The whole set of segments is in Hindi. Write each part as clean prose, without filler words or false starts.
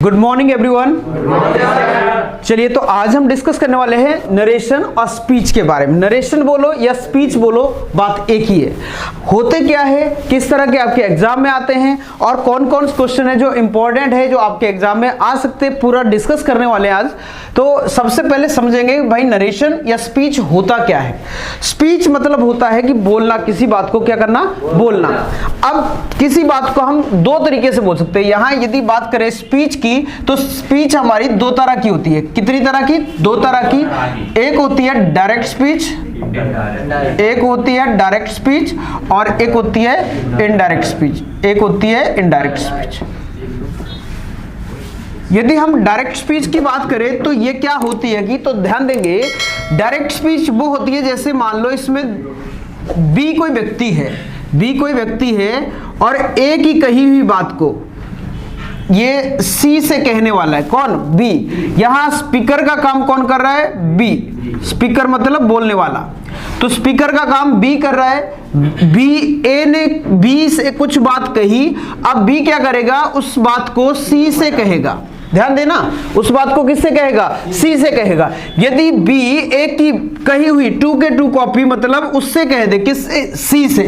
Good morning everyone. चलिए तो आज हम डिस्कस करने वाले हैं नरेशन और स्पीच के बारे में। नरेशन बोलो या स्पीच बोलो, बात एक ही है। होते क्या है, किस तरह के आपके एग्जाम में आते हैं और कौन कौन से क्वेश्चन है जो इंपॉर्टेंट है, जो आपके एग्जाम में आ सकते हैं, पूरा डिस्कस करने वाले हैं आज। तो सबसे पहले समझेंगे भाई नरेशन या स्पीच होता क्या है। स्पीच मतलब होता है कि बोलना, किसी बात को क्या करना, बोलना। अब किसी बात को हम दो तरीके से बोल सकते हैं। यहां यदि बात करें स्पीच की, तो स्पीच हमारी दो तरह की होती है। कितनी तरह की? दो तरह की। एक होती है डायरेक्ट स्पीच, एक होती है डायरेक्ट स्पीच और एक होती है इनडायरेक्ट स्पीच, एक होती है इनडायरेक्ट स्पीच। यदि हम डायरेक्ट स्पीच की बात करें तो ये क्या होती है कि, तो ध्यान देंगे, डायरेक्ट स्पीच वो होती है जैसे मान लो इसमें बी कोई व्यक्ति है, बी कोई व्यक्ति है और ए की कही हुई बात को ये सी से कहने वाला है। कौन? बी। यहां स्पीकर का काम कौन कर रहा है? बी। स्पीकर मतलब बोलने वाला। तो स्पीकर का काम बी कर रहा है। बी, ए ने बी से कुछ बात कही, अब बी क्या करेगा, उस बात को सी से कहेगा। ध्यान देना, उस बात को किससे कहेगा? सी से कहेगा। यदि बी ए की कही हुई 2 के 2 कॉपी मतलब उससे कह दे, किससे? सी से।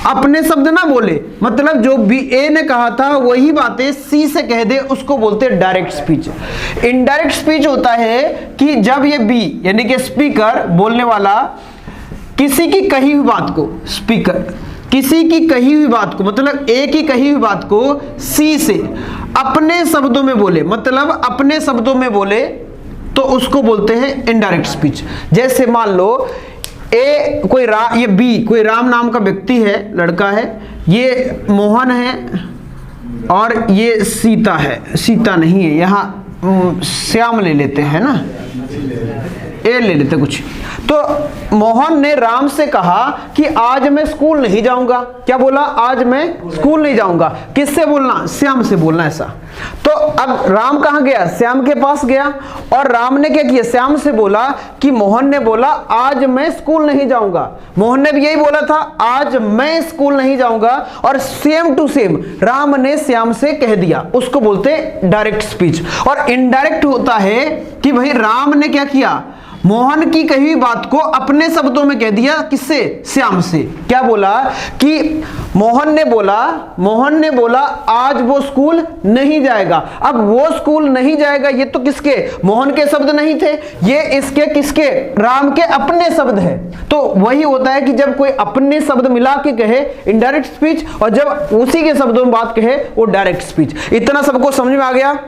अपने शब्द ना बोले, मतलब जो बी ए ने कहा था वही बातें सी से कह दे, उसको बोलते हैं डायरेक्ट स्पीच। इनडायरेक्ट स्पीच होता है कि जब ये बी यानी कि स्पीकर, बोलने वाला, किसी की कही हुई बात को, स्पीकर किसी की कही हुई बात को मतलब ए की कही हुई बात को सी से अपने शब्दों में बोले, मतलब अपने शब्दों में बोले, तो उसको बोलते हैं इनडायरेक्ट स्पीच। जैसे मान लो ए कोई ये बी कोई राम नाम का व्यक्ति है, लड़का है, ये मोहन है और ये सीता है। सीता नहीं है, यहां श्याम ले लेते हैं ना, ए ले लेते कुछ। तो मोहन ने राम से कहा कि आज मैं स्कूल नहीं जाऊंगा। क्या बोला? आज मैं स्कूल नहीं जाऊंगा। किससे बोलना? श्याम से बोलना। ऐसा तो अब राम कहां गया? श्याम के पास गया और राम ने क्या किया? श्याम से बोला कि मोहन ने बोला आज मैं स्कूल नहीं जाऊंगा। मोहन ने भी यही बोला था, आज मैं स्कूल नहीं जाऊंगा, और सेम टू सेम राम ने श्याम से कह दिया। उसको बोलते डायरेक्ट स्पीच। और इनडायरेक्ट होता है कि भाई राम ने क्या किया, मोहन की कही हुई बात को अपने शब्दों में कह दिया। किससे? श्याम से। क्या बोला कि मोहन ने बोला आज वो स्कूल नहीं जाएगा। अब वो स्कूल नहीं जाएगा, ये तो किसके? मोहन के शब्द नहीं थे, ये इसके किसके? राम के अपने शब्द है। तो वही होता है कि जब कोई अपने शब्द मिला के कहे इनडायरेक्ट स्पीच, और जब उसी के शब्दों में बात कहे वो डायरेक्ट स्पीच। इतना सबको समझ में आ गया?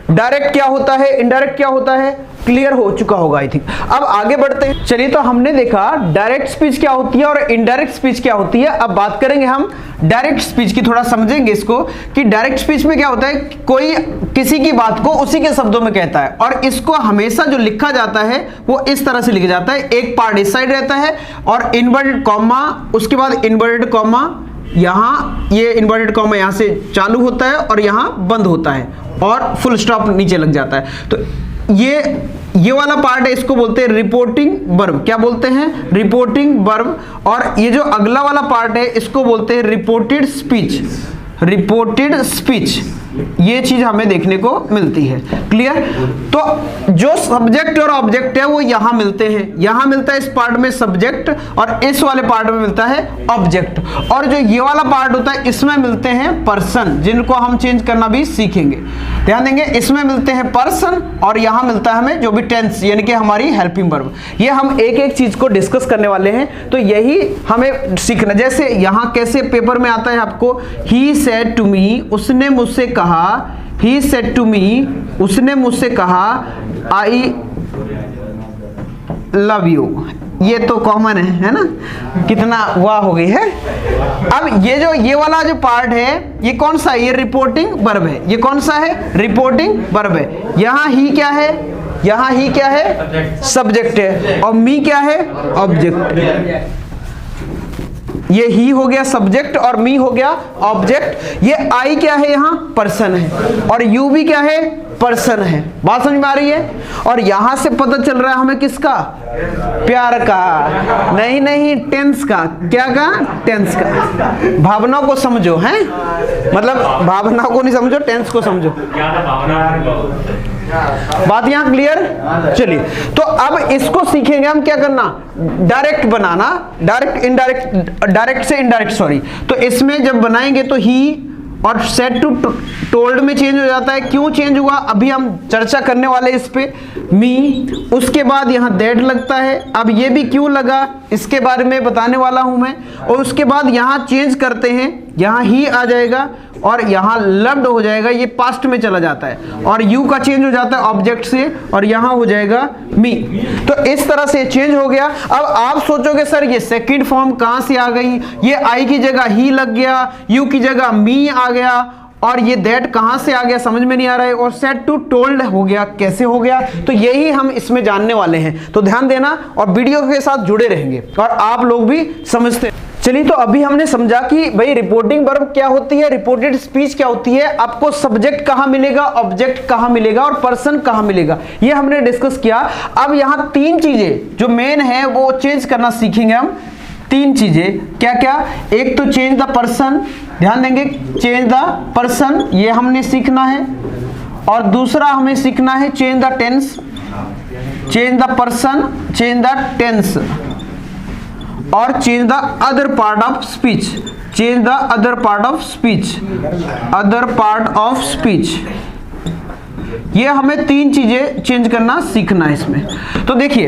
डायरेक्ट क्या होता है, इनडायरेक्ट क्या होता है, क्लियर हो चुका होगा आई थिंक। अब आगे बढ़ते हैं। चलिए तो हमने देखा डायरेक्ट स्पीच क्या होती है और इनडायरेक्ट स्पीच क्या होती है। अब बात करेंगे हम डायरेक्ट स्पीच की, थोड़ा समझेंगे इसको कि डायरेक्ट स्पीच में क्या होता है। कोई किसी की बात को उसी के शब्दों में कहता है और इसको हमेशा जो लिखा जाता है वो इस तरह से लिखा जाता है। एक पार्ट इस साइड रहता है और इन्वर्टेड कॉमा, उसके बाद इन्वर्टेड कॉमा, यहां ये इन्वर्टेड कॉमा यहां से चालू होता है और यहां बंद होता है और फुल स्टॉप नीचे लग जाता है। तो ये वाला पार्ट है, इसको बोलते हैं रिपोर्टिंग वर्ब। क्या बोलते हैं? Reporting verb. और ये जो अगला वाला पार्ट है इसको बोलते हैं रिपोर्टेड स्पीच। रिपोर्टेड स्पीच, ये चीज हमें देखने को मिलती है। क्लियर? तो जो सब्जेक्ट और ऑब्जेक्ट है वो यहां मिलते हैं, यहां मिलता है इस पार्ट में सब्जेक्ट और इस वाले पार्ट में मिलता है ऑब्जेक्ट। और जो ये वाला पार्ट होता है इसमें मिलते हैं पर्सन, जिनको हम चेंज करना भी सीखेंगे। ध्यान देंगे, इसमें मिलते हैं पर्सन और यहां मिलता है हमें जो भी टेंस यानी कि हमारी हेल्पिंग वर्ब। ये हम एक एक चीज को डिस्कस करने वाले हैं, तो यही हमें सीखना। जैसे यहां कैसे पेपर में आता है आपको, ही सेड टू मी, उसने मुझसे कहा, he said to me, उसने मुझसे कहा, I love you। ये तो कॉमन है ना, कितना वाह हो गई है। अब ये वाला जो पार्ट है ये कौन सा है? ये रिपोर्टिंग वर्ब है। ये कौन सा है? रिपोर्टिंग वर्ब है। यहां ही क्या है? यहां ही क्या है? सब्जेक्ट है। और मी क्या है? ऑब्जेक्ट। ये ही हो गया सब्जेक्ट और मी हो गया ऑब्जेक्ट। ये आई क्या है, यहाँ पर्सन है, और यू भी क्या है, पर्सन है। बात समझ में आ रही है? और यहां से पता चल रहा है हमें किसका, प्यार का, नहीं टेंस का। क्या का, टेंस का। भावना को समझो, हैं, मतलब भावना को नहीं समझो, टेंस को समझो। बात यहां क्लियर? चलिए, तो अब इसको सीखेंगे हम क्या करना, डायरेक्ट बनाना, डायरेक्ट इनडायरेक्ट, डायरेक्ट से इनडायरेक्ट, सॉरी। तो इसमें जब बनाएंगे तो ही और सेड टू टोल्ड में चेंज हो जाता है। क्यों चेंज हुआ, अभी हम चर्चा करने वाले इस पे। मी, उसके बाद यहाँ दैट लगता है। अब ये भी क्यों लगा, इसके बारे में बताने वाला हूं मैं। और उसके बाद यहाँ चेंज करते हैं, यहाँ ही आ जाएगा और यहाँ लव्ड हो जाएगा, ये पास्ट में चला जाता है। और यू का चेंज हो जाता है ऑब्जेक्ट से, और यहाँ हो जाएगा मी। तो इस तरह से चेंज हो गया। अब आप सोचोगे सर ये सेकंड फॉर्म कहां से आ गई, ये आई की जगह ही लग गया, यू की जगह मी आ गया, और ये दैट कहां से आ गया, समझ में नहीं आ रहा है। और सेड टू टोल्ड हो गया, कैसे हो गया, तो यही हम इसमें जानने वाले हैं। तो ध्यान देना और वीडियो के साथ जुड़े रहेंगे और आप लोग भी समझते हैं। चलिए, तो अभी हमने समझा कि भाई रिपोर्टिंग वर्ब क्या होती है, रिपोर्टेड स्पीच क्या होती है, आपको सब्जेक्ट कहां मिलेगा, ऑब्जेक्ट कहां मिलेगा और पर्सन कहां मिलेगा, ये हमने डिस्कस किया। अब यहां तीन चीजें जो मेन है वो चेंज करना सीखेंगे हम। तीन चीजें क्या क्या, एक तो चेंज द पर्सन, ध्यान देंगे, चेंज द पर्सन, ये हमने सीखना है। और दूसरा हमें सीखना है change the tense, change the person, change the tense, और change the other part of speech, change the other part of speech, other part of speech. ये हमें तीन चीजें चेंज करना सीखना है इसमें। तो देखिए,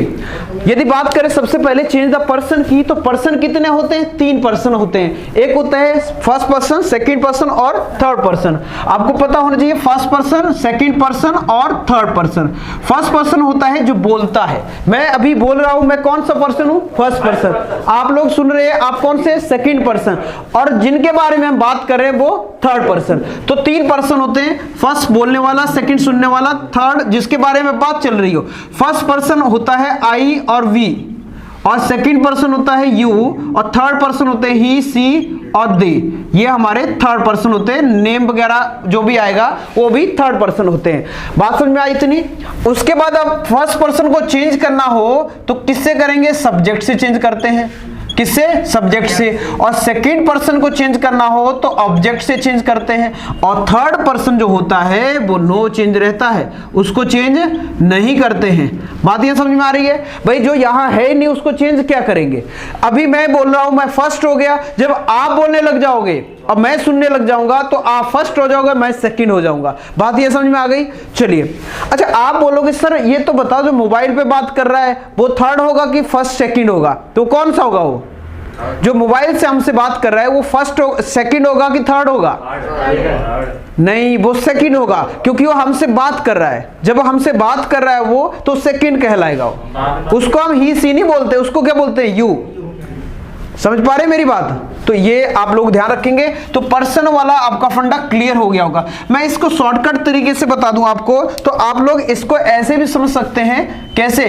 यदि बात करें सबसे पहले चेंज द पर्सन की, तो पर्सन कितने होते हैं, तीन पर्सन होते हैं। एक होता है फर्स्ट पर्सन, सेकंड पर्सन और थर्ड पर्सन। आपको पता होना चाहिए फर्स्ट पर्सन, सेकंड पर्सन और थर्ड पर्सन। फर्स्ट पर्सन होता है जो बोलता है, मैं अभी बोल रहा हूं, मैं कौन सा पर्सन हूं, फर्स्ट पर्सन। आप लोग सुन रहे हैं, आप कौन से, सेकंड पर्सन। और जिनके बारे में हम बात कर रहे हैं वो थर्ड पर्सन। तो तीन पर्सन होते हैं, फर्स्ट बोलने वाला, सेकंड सुनने वाला, थर्ड जिसके बारे में बात चल रही हो। फर्स्ट पर्सन होता है आई और वी, और सेकंड पर्सन होता है यू, और थर्ड पर्सन होते हैं ही, सी और दे। ये हमारे थर्ड पर्सन होते हैं। नेम वगैरह जो भी आएगा वो भी थर्ड पर्सन होते हैं। बात समझ में आई इतनी? उसके बाद अब फर्स्ट पर्सन को चेंज करना हो तो किससे करेंगे, सब्जेक्ट से चेंज करते हैं। किससे, सब्जेक्ट से। और सेकंड पर्सन को चेंज करना हो तो ऑब्जेक्ट से चेंज करते हैं। और थर्ड पर्सन जो होता है वो नो चेंज रहता है, उसको चेंज नहीं करते हैं। बात ये समझ में आ रही है? भाई जो यहां है नहीं उसको चेंज क्या करेंगे। अभी मैं बोल रहा हूं, मैं फर्स्ट हो गया, जब आप बोलने लग जाओगे, अब मैं सुनने लग जाऊंगा तो आप फर्स्ट हो जाओगे, मैं सेकंड हो जाऊंगा। बात ये समझ में आ गई? चलिए, अच्छा आप बोलोगे सर ये तो बताओ, जो मोबाइल पे बात कर रहा है वो थर्ड होगा कि फर्स्ट सेकंड होगा, तो कौन सा होगा वो? जो मोबाइल से हमसे बात कर रहा है वो फर्स्ट सेकंड होगा कि थर्ड होगा? नहीं, वो सेकंड होगा, क्योंकि वो हमसे बात कर रहा है। जब हमसे बात कर रहा है वो, तो सेकंड कहलाएगा वो। उसको हम ही सी नहीं बोलते, उसको क्या बोलते हैं, यू। समझ पा रहे मेरी बात? तो ये आप लोग ध्यान रखेंगे। तो पर्सन वाला आपका फंडा क्लियर हो गया होगा। मैं इसको शॉर्टकट तरीके से बता दूं आपको, तो आप लोग इसको ऐसे भी समझ सकते हैं। कैसे?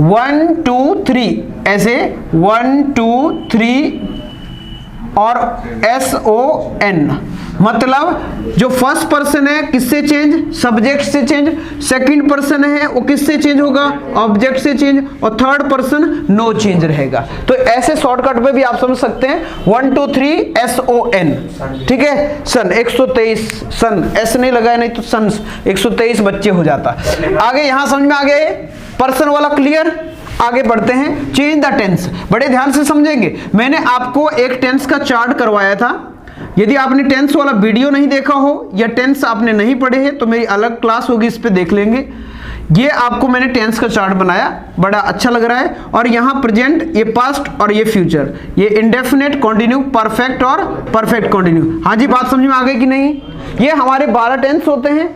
1 2 3, ऐसे 1 2 3 और SON, मतलब जो फर्स्ट पर्सन है किससे चेंज, सब्जेक्ट से चेंज। सेकंड पर्सन है वो किससे चेंज होगा, ऑब्जेक्ट से चेंज। और थर्ड पर्सन नो चेंज रहेगा। तो ऐसे शॉर्टकट में भी आप समझ सकते हैं। 1 2 3 SON, ठीक है। सन 123, सन एस नहीं लगाया, नहीं तो सन 123 बच्चे हो जाता। आगे यहां समझ में आ गए, पर्सन वाला क्लियर। आगे बढ़ते हैं, चेंज द टेंस। बड़े ध्यान से समझेंगे। मैंने आपको एक टेंस का चार्ट करवाया था। यदि आपने टेंस वाला वीडियो नहीं देखा हो या टेंस आपने नहीं पढ़े हैं तो मेरी अलग क्लास होगी, इस पे देख लेंगे। ये आपको मैंने टेंस का चार्ट बनाया, बड़ा अच्छा लग रहा है। और यहाँ प्रेजेंट, ये पास्ट और ये फ्यूचर, ये इंडेफिनेट, कॉन्टिन्यू, परफेक्ट और परफेक्ट कॉन्टिन्यू। हाँ जी, बात समझ में आ गई कि नहीं? ये हमारे 12 टेंस होते हैं।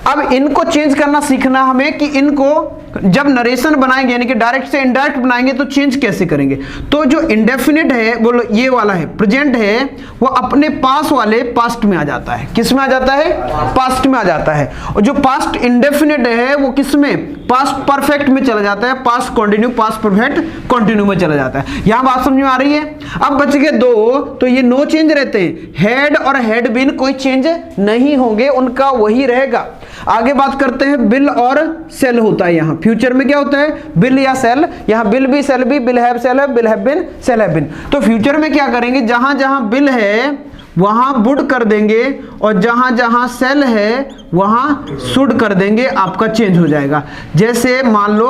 अब इनको चेंज करना सीखना हमें कि इनको जब नरेशन बनाएंगे यानी कि डायरेक्ट से इनडायरेक्ट बनाएंगे तो चेंज कैसे करेंगे। तो जो इंडेफिनिट है बोलो ये वाला है प्रेजेंट है, वो अपने पास वाले पास्ट में आ जाता है। किस में आ जाता है? पास्ट में आ जाता है। और जो पास्ट इंडेफिनिट है वो किस में? पास्ट परफेक्ट में चला जाता है, past continue, past perfect continue में चला जाता है। यहां बात समझ में आ रही है? अब बच गए दो, तो ये नो चेंज रहते हैं। हेड और हैड बीन कोई चेंज नहीं होंगे, उनका वही रहेगा। आगे बात करते हैं बिल और सेल होता है। यहाँ फ्यूचर में क्या होता है? बिल या सेल। यहाँ बिल भी सेल भी, बिल हैव सेल है, will have been shall have been. तो फ्यूचर में क्या करेंगे? जहां जहां बिल है वहां वुड कर देंगे और जहां जहां सेल है वहां शुड कर देंगे, आपका चेंज हो जाएगा। जैसे मान लो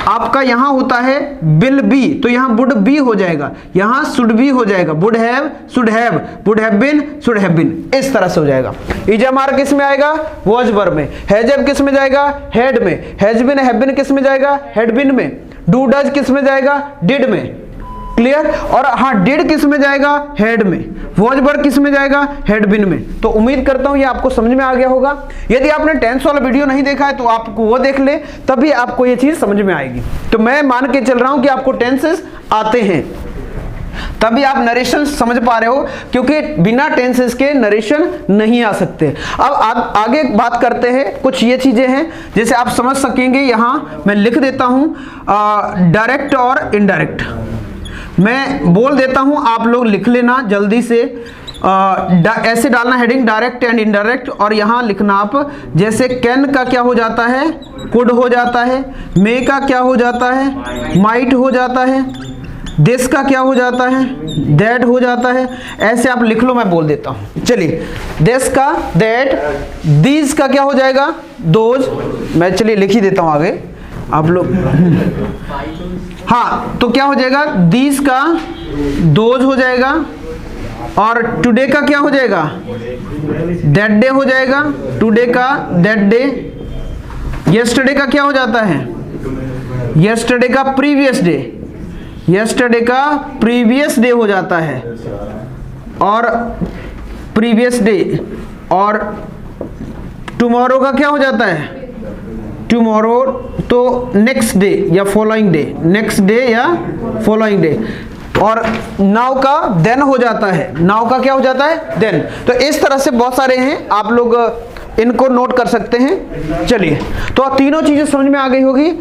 आपका यहां होता है बिल बी, तो यहां वुड बी हो जाएगा, यहां शुड बी हो जाएगा, would have should have, would have been should have been, इस तरह से हो जाएगा। इजमार किस में आएगा? वॉज वर्ब में। हैजब किस में जाएगा? हेड में। हैज बीन हैव बीन किस में जाएगा? हैड बीन में। डू डज किस में जाएगा? डिड में। क्लियर? और हाँ डिड किस में जाएगा? हेड में। वॉज वर्ब किस में जाएगा? हैड बीन में। तो उम्मीद करता हूं ये आपको समझ में आ गया होगा। यदि आपने टेंस वाला वीडियो नहीं देखा है तो आपको वो देख ले, तभी आपको ये चीज समझ में आएगी। तो मैं मान के चल रहा हूं कि आपको टेंसेस आते हैं, तभी आप नरेशन समझ पा रहे हो, क्योंकि बिना टेंसेस के नरेशन नहीं आ सकते। अब आप आगे बात करते हैं, कुछ ये चीजें हैं जैसे आप समझ सकेंगे। यहां मैं लिख देता हूं डायरेक्ट और इनडायरेक्ट, मैं बोल देता हूं, आप लोग लिख लेना जल्दी से। ऐसे डालना हेडिंग डायरेक्ट एंड इनडायरेक्ट, और यहां लिखना आप जैसे कैन का क्या हो जाता है? कुड हो जाता है। मे का क्या हो जाता है? माइट हो जाता है। दिस का क्या हो जाता है? दैट हो जाता है। ऐसे आप लिख लो, मैं बोल देता हूं। चलिए दिस का दैट, दीज का क्या हो जाएगा? दोज। मैं चलिए लिख ही देता हूं आगे आप लोग। हाँ तो क्या हो जाएगा? दीज का दोज हो जाएगा, और टुडे का क्या हो जाएगा? दैट डे हो जाएगा। टुडे का दैट डे। यस्टरडे का क्या हो जाता है? यस्टरडे का प्रीवियस डे। यस्टरडे का प्रीवियस डे हो जाता है, और प्रीवियस डे। और टुमारो का क्या हो जाता है? टुमारो तो नेक्स्ट डे या फॉलोइंग डे, नेक्स्ट डे या फॉलोइंग डे। और नाउ का देन हो जाता है। नाउ का क्या हो जाता है? देन। तो इस तरह से बहुत सारे हैं, आप लोग इनको नोट कर सकते हैं। चलिए तो तीनों चीजें समझ में आ गई होगी।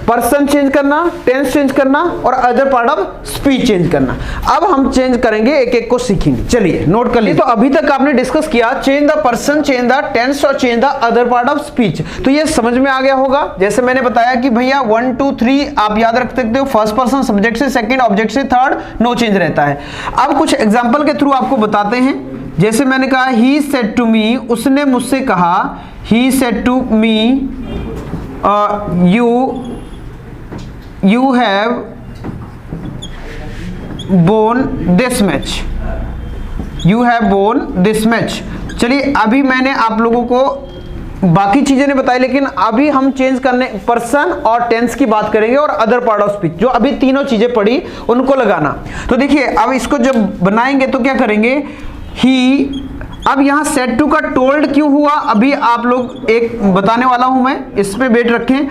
पर्सन चेंज करना, टेंस चेंज करना, और other part of speech change करना। अब हम चेंज करेंगे, एक एक को सीखेंगे। चलिए नोट कर लीजिए। तो अभी तक आपने डिस्कस किया change the person, change the tense और change the other part of speech. तो ये समझ में आ गया होगा। जैसे मैंने बताया कि भैया 1 2 3 आप याद रख सकते हो। फर्स्ट पर्सन सब्जेक्ट से, सेकंड ऑब्जेक्ट से, थर्ड नो चेंज रहता है। अब कुछ एग्जांपल के थ्रू आपको बताते हैं। जैसे मैंने कहा ही सेड टू मी, उसने मुझसे कहा। He said to me you have won this match, you have won this match। चलिए अभी मैंने आप लोगों को बाकी चीजें नहीं बताई, लेकिन अभी हम चेंज करने पर्सन और टेंस की बात करेंगे और अदर पार्ट ऑफ स्पीच। जो अभी तीनों चीजें पढ़ी उनको लगाना। तो देखिए अब इसको जब बनाएंगे तो क्या करेंगे? ही, अब यहां सेड टू का टोल्ड क्यों हुआ, अभी आप लोग एक बताने वाला हूं मैं, इस पे वेट रखें,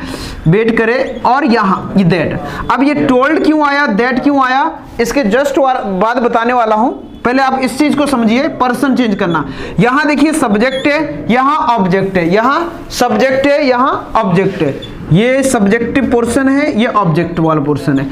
वेट करें। और यहां ये दैट, अब ये टोल्ड क्यों आया, दैट क्यों आया, इसके जस्ट बाद बताने वाला हूं। पहले आप इस चीज को समझिए, पर्सन चेंज करना। यहां देखिए सब्जेक्ट है, यहां ऑब्जेक्ट है, यहां सब्जेक्ट है, यहां ऑब्जेक्ट है। ये सब्जेक्टिव पोर्शन है, ये ऑब्जेक्ट वाला पोर्शन है।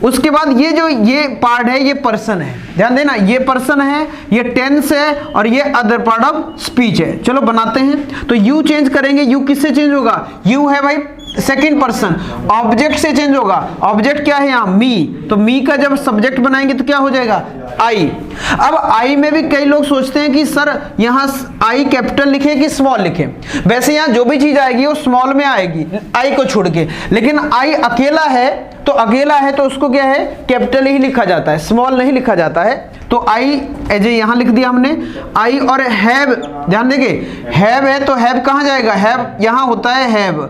उसके बाद ये जो ये पार्ट है ये पर्सन है, ध्यान देना, ये पर्सन है, ये टेंस है, और ये अदर पार्ट ऑफ स्पीच है। चलो बनाते हैं। तो यू चेंज करेंगे। यू किससे चेंज होगा? यू है भाई सेकंड पर्सन, ऑब्जेक्ट से चेंज होगा। ऑब्जेक्ट क्या है यहाँ? मी। तो मी का जब सब्जेक्ट बनाएंगे तो क्या हो जाएगा? आई। अब आई में भी कई लोग सोचते हैं कि सर यहाँ आई कैपिटल लिखे कि स्मॉल लिखे। वैसे यहाँ जो भी चीज आएगी वो स्मॉल में आएगी आई को छोड़ के, लेकिन आई अकेला है तो उसको क्या है? कैपिटल ही लिखा जाता है, स्मॉल नहीं लिखा जाता है। तो आई एज ए यहां लिख दिया हमने आई। और हैव, ध्यान देंगे हैव है तो हैव कहां जाएगा? हैव यहां होता है हैव,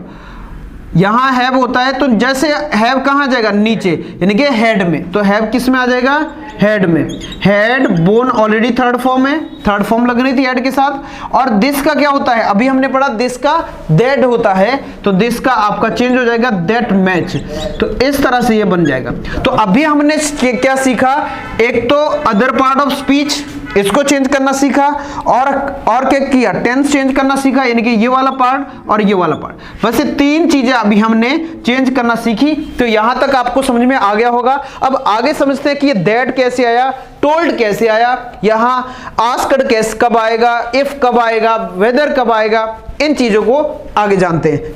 यहाँ हैव होता है, तो जैसे हैव कहाँ जाएगा, नीचे, यानी कि हेड में, तो हैव किस में आ जाएगा, हेड में। Head bone already third form है, थर्ड फॉर्म लग रही थी हेड के साथ। और दिस का क्या होता है, अभी हमने पढ़ा दिस का दैट होता है, तो दिस का आपका चेंज हो जाएगा दैट मैच। तो इस तरह से ये बन जाएगा। तो अभी हमने क्या सीखा, एक तो अदर पार्ट ऑफ स्पीच, इसको चेंज करना सीखा, और क्या किया, टेंस चेंज करना सीखा, यानी कि ये वाला पार्ट और ये वाला पार्ट। बस ये तीन चीजें अभी हमने चेंज करना सीखी। तो यहां तक आपको समझ में आ गया होगा। अब आगे समझते हैं कि ये दैट कैसे आया, टोल्ड कैसे आया, यहां आस्क्ड कैसे कब आएगा, इफ कब आएगा, वेदर कब आएगा, इन चीजों को आगे जानते हैं।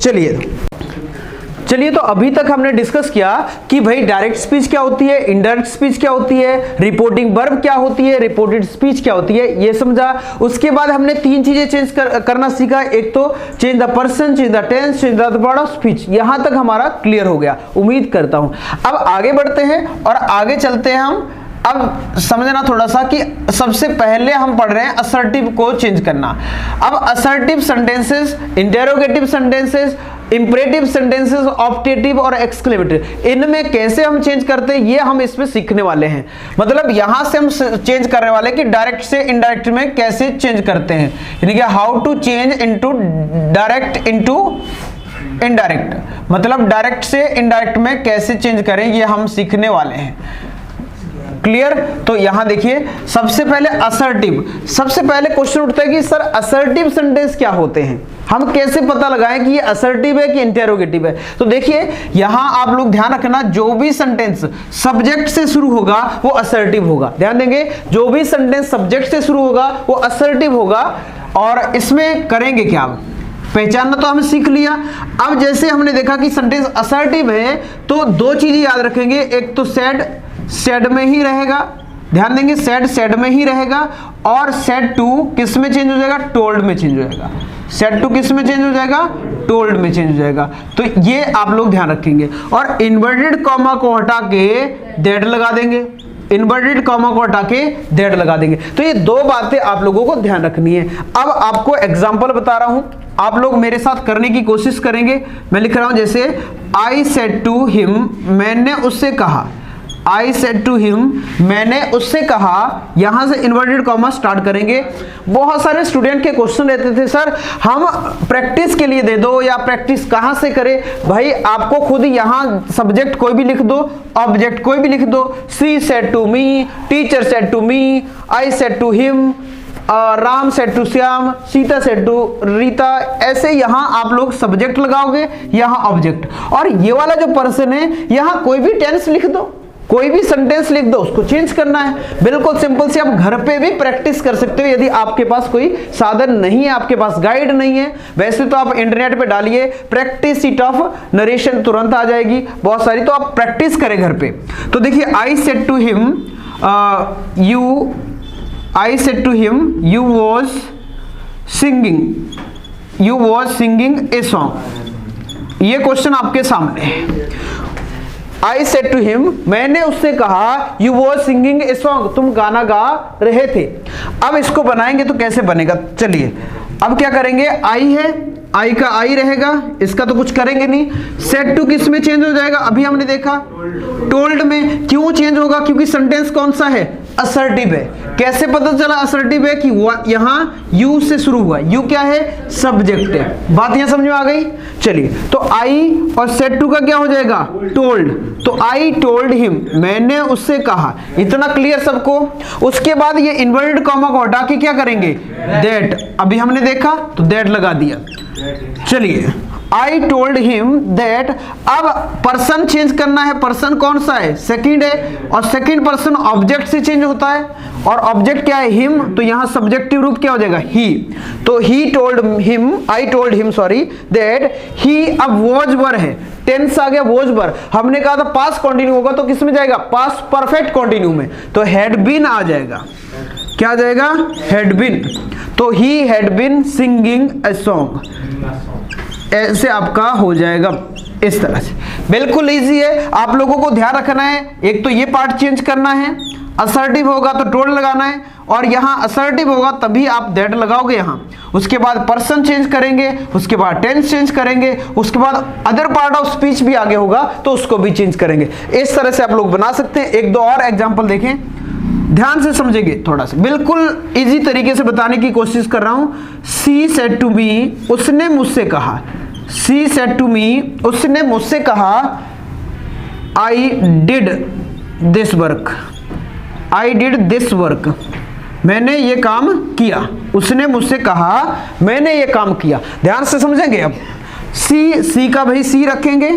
चलिए तो अभी तक हमने डिस्कस किया कि भाई डायरेक्ट स्पीच क्या होती है, इनडायरेक्ट स्पीच क्या होती है, रिपोर्टिंग वर्ब क्या होती है, रिपोर्टेड स्पीच क्या होती है, ये समझा। उसके बाद हमने तीन चीजें चेंज करना सीखा, एक तो change the person, change the tense, change the part of speech. यहां तक हमारा क्लियर हो गया, उम्मीद करता हूं। अब आगे बढ़ते हैं और आगे चलते हैं हम। अब समझना थोड़ा सा कि सबसे पहले हम पढ़ रहे हैं असर्टिव को चेंज करना। अब assertive sentences, interrogative sentences, imperative sentences, optative और एक्सक्लेमेटिव, इनमें कैसे हम चेंज करते हैं ये हम इसमें सीखने वाले हैं। मतलब यहां से हम चेंज करने वाले हैं कि डायरेक्ट से इनडायरेक्ट में कैसे चेंज करते हैं, यानी कि how to change into direct into indirect, मतलब डायरेक्ट से इनडायरेक्ट में कैसे चेंज करें ये हम सीखने वाले हैं। क्लियर? तो यहां देखिए, सबसे पहले असर्टिव, सबसे पहले क्वेश्चन उठता है कि सर असर्टिव सेंटेंस क्या होते हैं, हम कैसे पता लगाएं कि ये असर्टिव है कि इंटेरोगेटिव है। तो देखिए यहां आप लोग ध्यान रखना, जो भी सेंटेंस सब्जेक्ट से शुरू होगा वो असर्टिव होगा। ध्यान देंगे, जो भी सेंटेंस सब्जेक्ट से शुरू होगा वो असर्टिव होगा। और इसमें करेंगे क्या, पहचानना तो हमने सीख लिया। अब जैसे हमने देखा कि सेंटेंस असर्टिव है तो दो चीजें याद रखेंगे, एक तो सैड, सैड में ही रहेगा, ध्यान देंगे, सैड सैड में ही रहेगा, और सैड टू किस में चेंज हो जाएगा, टोल्ड में चेंज हो जाएगा। सैड टू किस में चेंज हो जाएगा, टोल्ड में चेंज हो जाएगा। तो ये आप लोग ध्यान रखेंगे। और इन्वर्टेड कॉमा को हटा के दैट लगा देंगे, इन्वर्टेड कॉमा को हटा के दैट लगा देंगे। तो ये दो बातें आप लोगों को ध्यान रखनी है। अब आपको एग्जांपल बता रहा हूं, आप लोग मेरे साथ करने की कोशिश करेंगे। मैं लिख रहा हूं जैसे आई सेड टू हिम, मैंने उससे कहा, I said to him, मैंने उससे कहा, यहां से इन्वर्टेड कॉमा स्टार्ट करेंगे। बहुत सारे स्टूडेंट के क्वेश्चन रहते थे, सर हम प्रैक्टिस के लिए दे दो, या प्रैक्टिस कहां से करें। भाई आपको खुद यहां सब्जेक्ट कोई भी लिख दो, ऑब्जेक्ट कोई भी लिख दो। She said to me, teacher said to me, I said to him, Ram said to Shyam, Sita said to Rita. ऐसे यहां आप लोग सब्जेक्ट लगाओगे, यहां ऑब्जेक्ट, और ये वाला जो पर्सन है यहां कोई भी टेंस लिख दो, कोई भी सेंटेंस लिख दो, उसको चेंज करना है। बिल्कुल सिंपल से आप घर पे भी प्रैक्टिस कर सकते हो यदि आपके पास कोई साधन नहीं है, आपके पास गाइड नहीं है। वैसे तो आप इंटरनेट पे डालिए प्रैक्टिस सीट ऑफ नरेशन, तुरंत आ जाएगी बहुत सारी, तो आप प्रैक्टिस करें घर पे। तो देखिए I said to him you was singing a song. ये क्वेश्चन आपके सामने है। I said to him, मैंने उससे कहा, you were singing a song, तुम गाना गा रहे थे। अब इसको बनाएंगे तो कैसे बनेगा, चलिए अब क्या करेंगे, आई है, आई का आई रहेगा, इसका तो कुछ करेंगे नहीं। सेड टू किस में चेंज हो जाएगा, अभी हमने देखा टोल्ड में। क्यों चेंज होगा, क्योंकि सेंटेंस कौन सा है, असर्टिव है। कैसे पता चला असर्टिव है, कि यहां यू से शुरू हुआ, यू क्या है, सब्जेक्ट है। बात यहां समझ में आ गई। चलिए तो आई और सेड टू का क्या हो जाएगा, टोल्ड। तो आई टोल्ड हिम, मैंने उससे कहा। इतना क्लियर सबको। उसके बाद ये इन्वर्टेड कॉमा को हटा के क्या करेंगे, दैट। अभी हमने देखा तो दैट लगा दिया। चलिए I told him that, अब पर्सन चेंज करना है। पर्सन कौन सा है, सेकंड है, और सेकंड पर्सन ऑब्जेक्ट से चेंज होता है, और ऑब्जेक्ट क्या है, हिम। तो यहां सब्जेक्टिव रूप क्या हो जाएगा, ही। तो he told him, I told him sorry, that he, अब वॉज वर है, टेंस आ गया, वॉज वर। हमने कहा था पास्ट कंटिन्यू होगा, तो किस में जाएगा, पास्ट परफेक्ट कंटिन्यू में, तो हैड बीन आ जाएगा। क्या आ जाएगा, हैड बीन। तो he had been singing a song, ऐसे आपका हो जाएगा। इस तरह से बिल्कुल इजी है। आप लोगों को ध्यान रखना है, एक तो ये पार्ट चेंज करना है, असर्टिव होगा तो टोल्ड लगाना है, और यहाँ असर्टिव होगा तभी आप दैट लगाओगे यहाँ। उसके बाद पर्सन चेंज करेंगे, उसके बाद टेंस चेंज करेंगे, उसके बाद अदर पार्ट ऑफ स्पीच भी आगे होगा तो उसको भी चेंज करेंगे। इस तरह से आप लोग बना सकते हैं। एक दो और एग्जाम्पल देखें, ध्यान से समझेंगे थोड़ा सा, बिल्कुल इजी तरीके से बताने की कोशिश कर रहा हूं। सी सेड टू मी, उसने मुझसे कहा, सी सेड टू मी, उसने मुझसे कहा, I did this work, I did this work, मैंने ये काम किया। उसने मुझसे कहा, मैंने ये काम किया। ध्यान से समझेंगे। अब सी का भाई सी रखेंगे,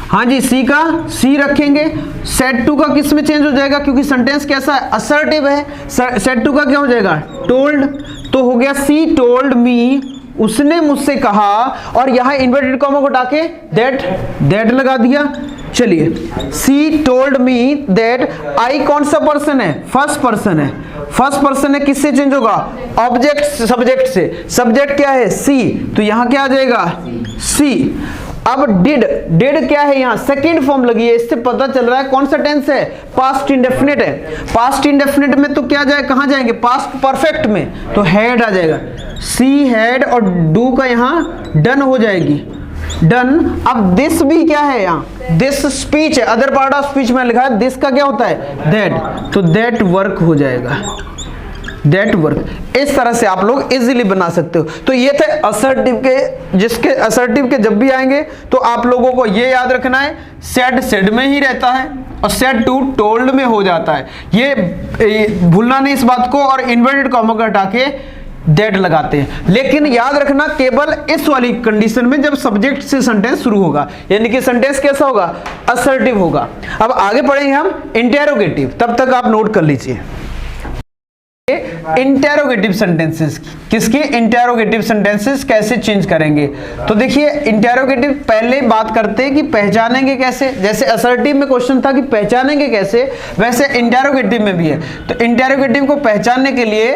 हाँ जी सी का सी रखेंगे। सेड टू का किस में चेंज हो जाएगा, क्योंकि सेंटेंस कैसा है, असर्टिव है। सेड टू का क्या हो जाएगा, टोल्ड, तो हो गया सी टोल्ड मी, उसने मुझसे कहा, और यहां इन्वर्टेड कॉमा को हटा के दैट लगा दिया। चलिए, सी टोल्ड मी दैट, आई कौन सा पर्सन है, फर्स्ट पर्सन है। फर्स्ट पर्सन है, किससे चेंज होगा, ऑब्जेक्ट सब्जेक्ट से। सब्जेक्ट क्या है, सी, तो यहां क्या आ जाएगा, सी। अब डिड क्या है, यहां सेकंड फॉर्म लगी है, इससे पता चल रहा है कौन सा टेंस है, पास्ट इंडेफिनिट है। पास्ट इंडेफिनिट में तो क्या जाए, कहां जाएंगे, पास्ट परफेक्ट में, तो हैड आ जाएगा। सी हैड, और डू का यहां डन हो जाएगी, डन। अब दिस भी क्या है, यहाँ दिस स्पीच है, अदर पार्ट ऑफ स्पीच में लिखा है, दिस का क्या होता है, दैट, तो दैट वर्क हो जाएगा, दैट वर्क। इस तरह से आप लोग इजीली बना सकते हो। तो ये थे असर्टिव के, जिसके असर्टिव के जब भी आएंगे तो आप लोगों को ये याद रखना है, सेड में ही रहता है, और सेड टू टोल्ड में हो जाता है। ये भूलना नहीं इस बात को, और इन्वर्टेड कॉमा को हटा के दैट लगाते हैं। लेकिन याद रखना केवल इस वाली कंडीशन में, जब सब्जेक्ट से सेंटेंस शुरू होगा, यानी कि सेंटेंस कैसा होगा, असर्टिव होगा। अब आगे पढ़ेंगे हम इंटेरोगेटिव, तब तक आप नोट कर लीजिए। इंटेरोगेटिव सेंटेंसेस, किसकी, इंटेरोगेटिव सेंटेंसेस कैसे चेंज करेंगे। तो देखिए, इंटेरोगेटिव पहले बात करते हैं कि पहचानेंगे कैसे। जैसे असर्टिव में क्वेश्चन था कि पहचानेंगे कैसे, वैसे इंटेरोगेटिव में भी है। तो इंटेरोगेटिव को पहचानने के लिए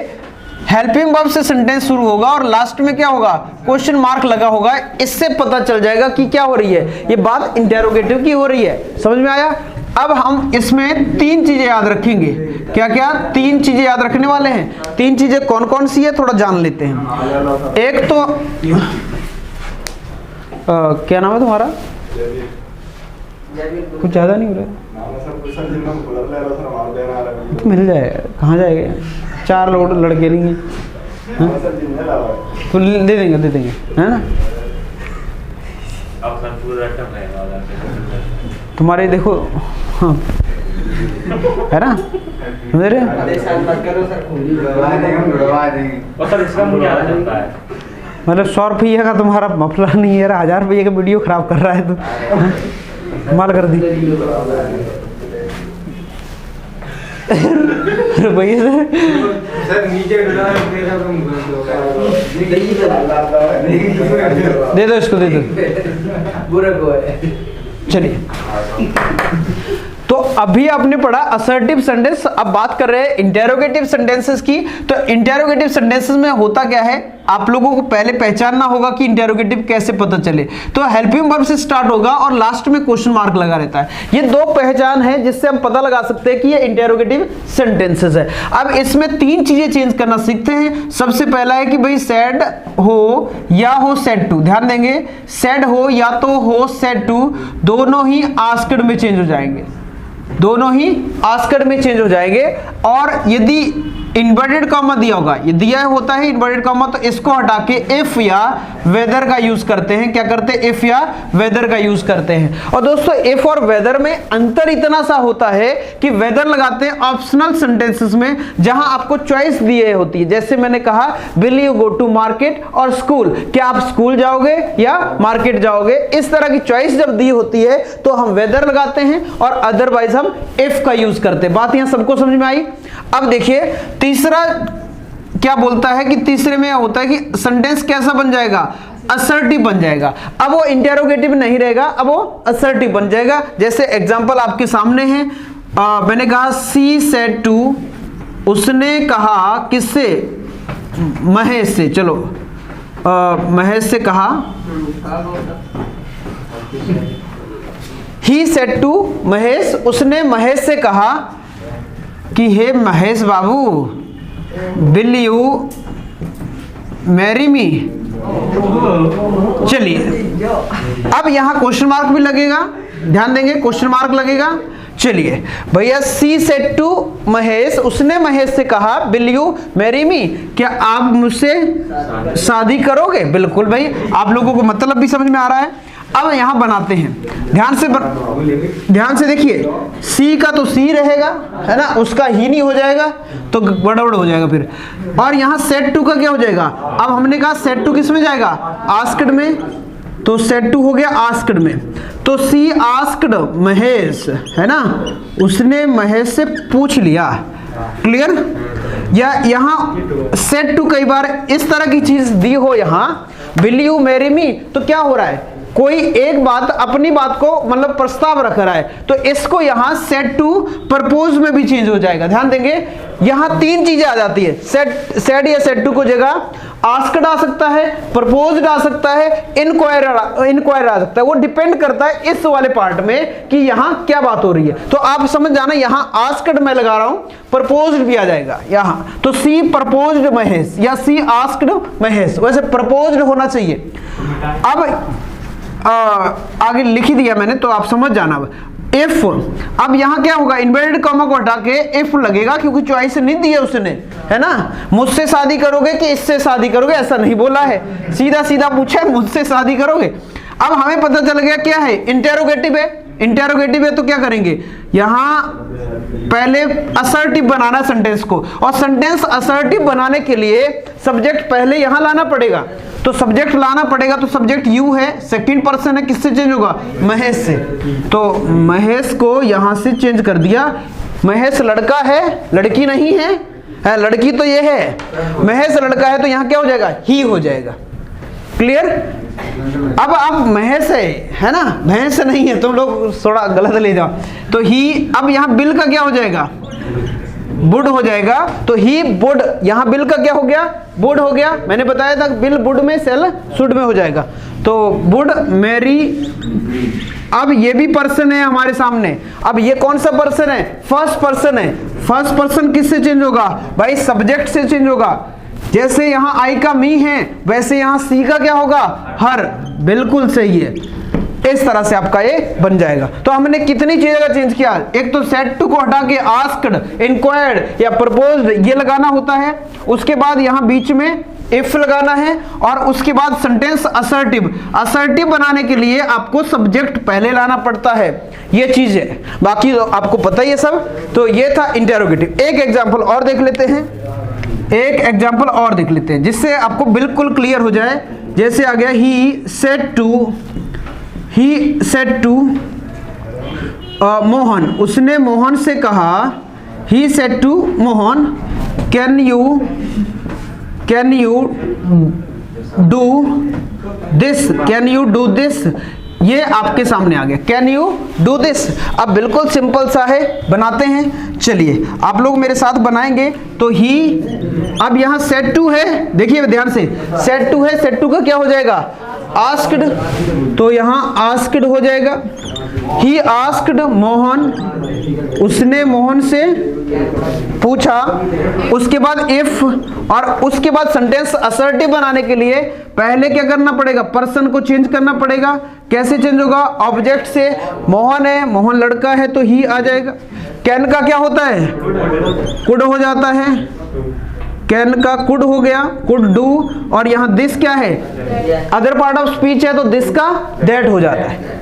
हेल्पिंग वर्ब से सेंटेंस शुरू होगा और लास्ट में क्या होगा, क्वेश्चन मार्क लगा होगा। इससे पता चल जाएगा कि क्या हो रही है, ये बात इंटेरोगेटिव की हो रही है। समझ में आया। अब हम इसमें तीन चीजें याद रखेंगे। क्या क्या, तीन चीजें याद रखने वाले हैं। तीन चीजें कौन कौन सी है, थोड़ा जान लेते हैं। एक तो क्या नाम है तुम्हारा, कुछ ज्यादा नहीं हो रहा, मिल जाएगा, कहाँ जाएगा, 4 लोग लड़के नहीं हैं, तो दे देंगे, है ना। तुम्हारे देखो, हाँ है ना, मेरे मतलब 100 रुपये का तुम्हारा मफलर नहीं है, 1000 रुपये का वीडियो खराब कर रहा है तो माल कर दी रुपये सर नीचे दे दो, इसको दे दो। चलिए, तो अभी आपने पढ़ा असर्टिव सेंटेंस, अब बात कर रहे हैं इंटेरोगेटिव सेंटेंसेस की। तो इंटेरोगेटिव सेंटेंसेस में होता क्या है, आप लोगों को पहले पहचानना होगा कि इंटेरोगेटिव कैसे पता चले। तो हेल्पिंग वर्ब से स्टार्ट होगा और लास्ट में क्वेश्चन मार्क लगा रहता है। ये दो पहचान है जिससे हम पता लगा सकते हैं कि ये इंटेरोगेटिव सेंटेंसेस है। अब इसमें तीन चीजें चेंज करना सीखते हैं। सबसे पहला है कि भाई सेड हो या हो सेड टू, ध्यान देंगे, सेड हो या तो हो सेड टू, दोनों ही आस्क्ड में चेंज हो जाएंगे, दोनों ही आस्क्ड में चेंज हो जाएंगे। और यदि इन्वर्टेड कॉमा दिया होगा, ये दिया होता है इन्वर्टेड कॉमा, तो इसको हटा के इफ या वेदर का यूज करते हैं। क्या करते हैं, इफ या वेदर का यूज करते हैं। और दोस्तों इफ और वेदर में अंतर इतना सा होता है कि वेदर लगाते हैं ऑप्शनल सेंटेंसेस में, जहां आपको चॉइस दी होती है। जैसे मैंने कहा, will you go to market और स्कूल, क्या आप स्कूल जाओगे या मार्केट जाओगे, इस तरह की चॉइस जब दी होती है तो हम वेदर लगाते हैं, और अदरवाइज हम इफ का यूज करते हैं। बात यहां सबको समझ में आई। अब देखिए तीसरा क्या बोलता है कि तीसरे में होता है कि सेंटेंस कैसा बन जाएगा, असर्टिव बन जाएगा। अब वो इंटेरोगेटिव नहीं रहेगा, अब वो असर्टिव बन जाएगा। जैसे एग्जांपल आपके सामने है, मैंने कहा सी सेड टू, उसने कहा किससे, महेश से। चलो महेश से कहा, ही सेड टू महेश, उसने महेश से कहा कि हे महेश बाबू, विल यू मैरी मी। चलिए अब यहां क्वेश्चन मार्क भी लगेगा, ध्यान देंगे, क्वेश्चन मार्क लगेगा। चलिए भैया, सी सेड टू महेश, उसने महेश से कहा विल यू मैरी मी, क्या आप मुझसे शादी करोगे। बिल्कुल भाई, आप लोगों को मतलब भी समझ में आ रहा है। अब यहां बनाते हैं, ध्यान से देखिए, सी का तो सी रहेगा, है ना, उसका ही नहीं हो जाएगा तो गड़बड़ हो जाएगा फिर। और यहां सेड टू का क्या हो जाएगा। अब हमने कहा सेड टू किस में जाएगा, आस्क्ड में, तो सेड टू हो गया आस्क्ड में। तो सी आस्क्ड महेश, है ना, उसने महेश से पूछ लिया। क्लियर। या यहां सेड टू कई बार इस तरह की चीज दी हो, यहां विल यू मैरी मी, तो क्या हो रहा है, कोई एक बात अपनी बात को मतलब प्रस्ताव रख रहा है, तो इसको यहां सेड टू प्रपोज में भी चेंज हो जाएगा। ध्यान देंगे, यहां तीन चीजें आ जाती है, सेड या सेड टू को जगह आस्क्ड आ सकता है, प्रपोज्ड आ सकता है, इंक्वायर आ सकता है। वो डिपेंड करता है इस वाले पार्ट में कि यहां क्या बात हो रही है। तो आप समझ जाना, यहां आस्क्ड मैं लगा रहा हूं, प्रपोज्ड भी आ जाएगा यहां। तो सी प्रपोज्ड महेश या सी आस्क्ड महेश, वैसे प्रपोज्ड होना चाहिए। अब आगे लिख ही दिया मैंने, तो आप समझ जाना। इफ, अब यहां क्या होगा, इन्वर्टेड कॉमा को हटा के इफ लगेगा, क्योंकि चॉइस नहीं दी है उसने, है ना। मुझसे शादी करोगे कि इससे शादी करोगे, ऐसा नहीं बोला है, सीधा सीधा पूछा है मुझसे शादी करोगे। अब हमें पता चल गया क्या है, इंटेरोगेटिव है। इंटेरोगेटिव है तो क्या करेंगे, यहां पहले असर्टिव बनाना सेंटेंस को, और सेंटेंस असर्टिव बनाने के लिए सब्जेक्ट पहले यहां लाना पड़ेगा। तो सब्जेक्ट लाना पड़ेगा, तो सब्जेक्ट यू है, सेकंड पर्सन है, किससे चेंज होगा, महेश से। तो महेश को यहां से चेंज कर दिया। महेश लड़का है, लड़की नहीं है, लड़की तो ये है, महेश लड़का है, तो यहां क्या हो जाएगा, ही हो जाएगा। क्लियर। अब आप महेश है ना, भैंस नहीं है, तुम लोग थोड़ा गलत ले जाओ। तो ही, अब यहां बिल का क्या हो जाएगा, वुड हो जाएगा। तो ही वुड, यहां बिल का क्या हो गया, वुड हो गया। मैंने बताया था बिल वुड में, सेल शुड में हो जाएगा। तो वुड मैरी। अब ये भी पर्सन है हमारे सामने। अब ये कौन सा पर्सन है, फर्स्ट पर्सन है। फर्स्ट पर्सन किससे चेंज होगा भाई, सब्जेक्ट से चेंज होगा। जैसे यहां आई का मी है, वैसे यहां सी का क्या होगा, हर। बिल्कुल सही है, इस तरह से आपका ये बन जाएगा। तो हमने कितनी चीजें का चेंज किया, एक तो सेड टू को हटा के आस्क्ड, इंक्वायर्ड या प्रपोज्ड ये लगाना होता है। उसके बाद यहां बीच में इफ लगाना है, और उसके बाद सेंटेंस असर्टिव। असर्टिव बनाने के लिए आपको सब्जेक्ट पहले लाना पड़ता है, ये चीज है। बाकी तो आपको पता ही है सब। तो ये था इंटेरोगेटिव। एक एग्जाम्पल और देख लेते हैं, एक एग्जाम्पल और देख लेते हैं जिससे आपको बिल्कुल क्लियर हो जाए। जैसे आ गया, ही सेड टू मोहन, उसने मोहन से कहा, he said to Mohan, can you do this, can you do this. ये आपके सामने आ गया, कैन यू डू दिस। अब बिल्कुल सिंपल सा है, बनाते हैं। चलिए आप लोग मेरे साथ बनाएंगे। तो ही, अब यहां सेड टू है, देखिए ध्यान से, सेड टू है, सेड टू का क्या हो जाएगा, आस्क्ड। तो यहां आस्क्ड हो जाएगा। ही आस्क्ड मोहन, उसने मोहन से पूछा। उसके बाद इफ, और उसके बाद सेंटेंस असर्टिव बनाने के लिए पहले क्या करना पड़ेगा, पर्सन को चेंज करना पड़ेगा। कैसे चेंज होगा, ऑब्जेक्ट से। मोहन है, मोहन लड़का है, तो ही आ जाएगा। कैन का क्या होता है, कुड हो जाता है। कैन का कुड हो गया, कुड डू। और यहां दिस क्या है, अदर पार्ट ऑफ स्पीच है, तो दिस का दैट हो जाता है,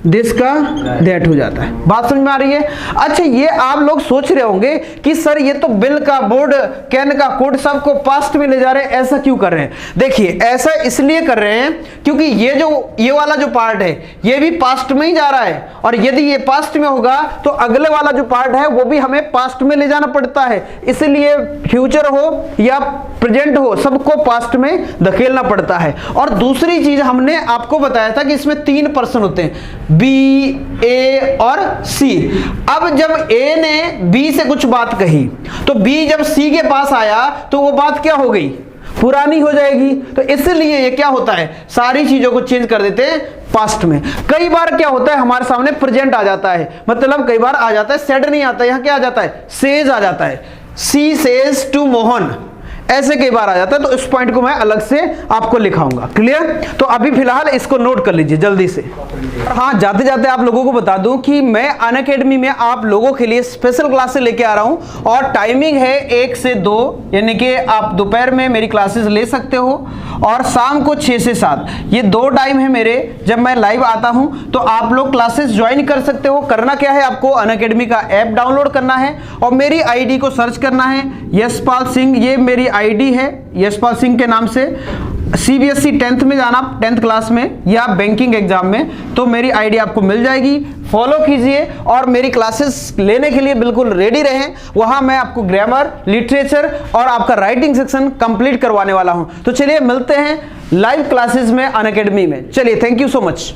दिस का दैट हो जाता है। बात समझ में आ रही है। अच्छा, ये आप लोग सोच रहे होंगे कि सर ये तो बिल का वुड, कैन का कुड सबको पास्ट में ले जा रहे हैं, ऐसा क्यों कर रहे हैं। देखिए ऐसा इसलिए कर रहे हैं क्योंकि ये वाला जो पार्ट है ये भी पास्ट में ही जा रहा है, और यदि ये पास्ट में होगा तो अगले वाला जो पार्ट है वो भी हमें पास्ट में ले जाना पड़ता है। इसलिए फ्यूचर हो या प्रेजेंट हो, सबको पास्ट में धकेलना पड़ता है। और दूसरी चीज हमने आपको बताया था कि इसमें 3 पर्सन होते हैं, बी, ए और सी। अब जब ए ने बी से कुछ बात कही तो बी जब सी के पास आया तो वो बात क्या हो गई, पुरानी हो जाएगी। तो इसलिए ये क्या होता है, सारी चीजों को चेंज कर देते हैं पास्ट में। कई बार क्या होता है हमारे सामने प्रेजेंट आ जाता है, मतलब कई बार आ जाता है सेड नहीं आता, यहां क्या आ जाता है, सेज आ जाता है। सी सेज टू मोहन, ऐसे कई बार आ जाता है। तो इस पॉइंट को मैं अलग से आपको लिखाऊंगा। क्लियर? तो अभी फिलहाल इसको नोट कर लीजिए जल्दी से। हाँ, जाते जाते आप लोगों को बता दूं कि मैं अनअकैडमी में आप लोगों के लिए स्पेशल क्लासेस लेके आ रहा हूं और टाइमिंग है 1 से 2, यानी कि आप दोपहर में मेरी क्लासेस ले सकते हो और शाम को 6 से 7, ये 2 टाइम है मेरे जब मैं लाइव आता हूं। तो आप लोग क्लासेस ज्वाइन कर सकते हो। करना क्या है, आपको अनअकैडमी का ऐप डाउनलोड करना है और मेरी आईडी को सर्च करना है, यशपाल सिंह, ये मेरी आईडी है यशपाल सिंह के नाम से। सीबीएसई 10th में जाना, 10th क्लास में या बैंकिंग एग्जाम में, तो मेरी आईडी आपको मिल जाएगी। फॉलो कीजिए और मेरी क्लासेस लेने के लिए बिल्कुल रेडी रहें। वहां मैं आपको ग्रामर, लिटरेचर और आपका राइटिंग सेक्शन कंप्लीट करवाने वाला हूं। तो चलिए मिलते हैं लाइव क्लासेस में अनअकैडमी में। चलिए, थैंक यू सो मच।